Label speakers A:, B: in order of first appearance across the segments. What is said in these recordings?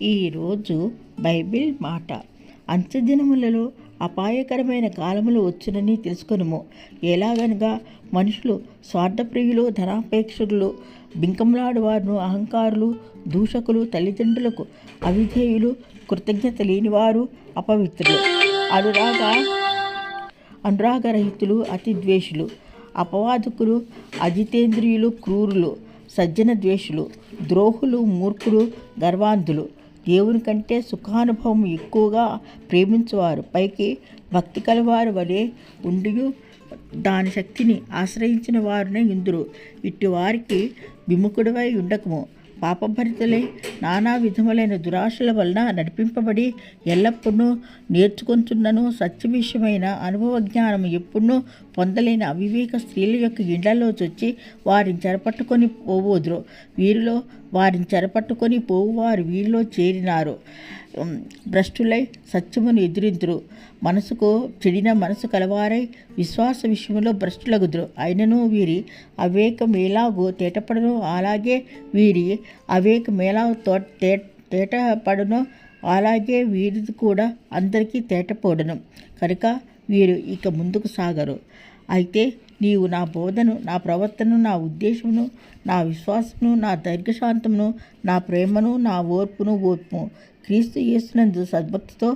A: ఈరోజు బైబిల్ మాట. అంత్యదినములలో అపాయకరమైన కాలములు వచ్చునని తెలుసుకొనుము. ఎలాగనగా మనుషులు స్వార్థప్రియులు, ధనాపేక్షకులు, బింకములాడువారు, అహంకారులు, దూషకులు, తల్లిదండ్రులకు అవిధేయులు, కృతజ్ఞత లేనివారు, అపవిత్రులు, అనురాగరహితులు, అతిద్వేషులు, అపవాదకులు, అజితేంద్రియులు, క్రూరులు, సజ్జన ద్వేషులు, ద్రోహులు, మూర్ఖులు, గర్వాంధులు, దేవుని కంటే సుఖానుభవం ఎక్కువగా ప్రేమించువారు, పైకి భక్తి కలవారు వలె ఉండి దాని శక్తిని ఆశ్రయించిన వారునే ఇందురు. ఇట్టి వారికి విముఖుడివై ఉండకము. పాపభరితులై నానా విధములైన దురాశల వలన నడిపింపబడి ఎల్లప్పుడూ నేర్చుకొంచున్నను సత్య విషయమైన అనుభవ జ్ఞానము ఎప్పుడూ పొందలేని అవివేక స్త్రీల యొక్క ఇండ్లలో చొచ్చి వారిని చెరపట్టుకొని పోవోదురు. వీరిలో వారిని చెరపట్టుకొని పోవువారు వీరిలో చేరినారు. భ్రష్టులై సత్యమును ఎదిరింతురు. మనసుకు చెడిన మనసు కలవారై విశ్వాస విషయంలో భ్రష్టులగుదురు. అయినను వీరి అవేకం ఎలాగో తేటపడను, అలాగే వీరి అవేకం ఎలాగో తేటపడను, అలాగే వీరిది కూడా అందరికీ తేటపడను. కనుక వీరు ఇక ముందుకు సాగరు. అయితే నీవు నా బోధను, నా ప్రవర్తనను, నా ఉద్దేశమును, నా విశ్వాసమును, నా దీర్ఘశాంతమును, నా ప్రేమను, నా ఓర్పును క్రీస్తు యేసునందు సద్భక్తితో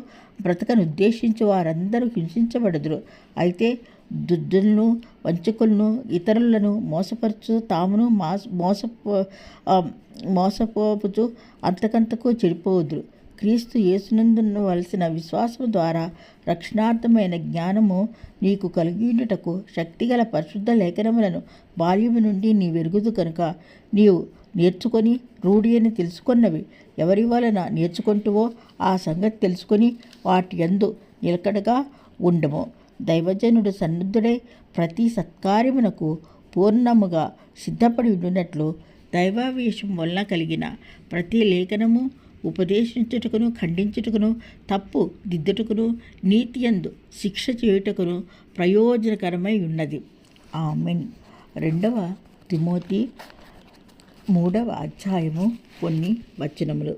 A: బ్రతకను ఉద్దేశించి వారందరూ హింసించబడదురు. అయితే దుర్జనులను, వంచకులను, ఇతరులను మోసపరచు తామును మోసపోపుచు అంతకంతకు చెడిపోవదురు. క్రీస్తు యేసునందువలసిన విశ్వాసము ద్వారా రక్షణార్థమైన జ్ఞానము నీకు కలిగియుటకు శక్తిగల పరిశుద్ధ లేఖనములను బాల్యము నుండి నీవెరుగుదు కనుక నీవు నేర్చుకొని రూఢి అని తెలుసుకొన్నవి ఎవరి వలన నేర్చుకుంటువో ఆ సంగతి తెలుసుకొని వాటి యందు నిలకడగా ఉండము. దైవజనుడు సన్నుద్ధుడై ప్రతి సత్కార్యమునకు పూర్ణముగా సిద్ధపడి ఉండినట్లు దైవావేశం వలన కలిగిన ప్రతి లేఖనము ఉపదేశించుటకును, ఖండించుటకును, తప్పు దిద్దుటకును, నీతి యందు శిక్ష చేయుటకును ప్రయోజనకరమై ఉన్నది. ఆమెన్. 2 తిమోతి 3వ అధ్యాయము కొన్ని వచనములు.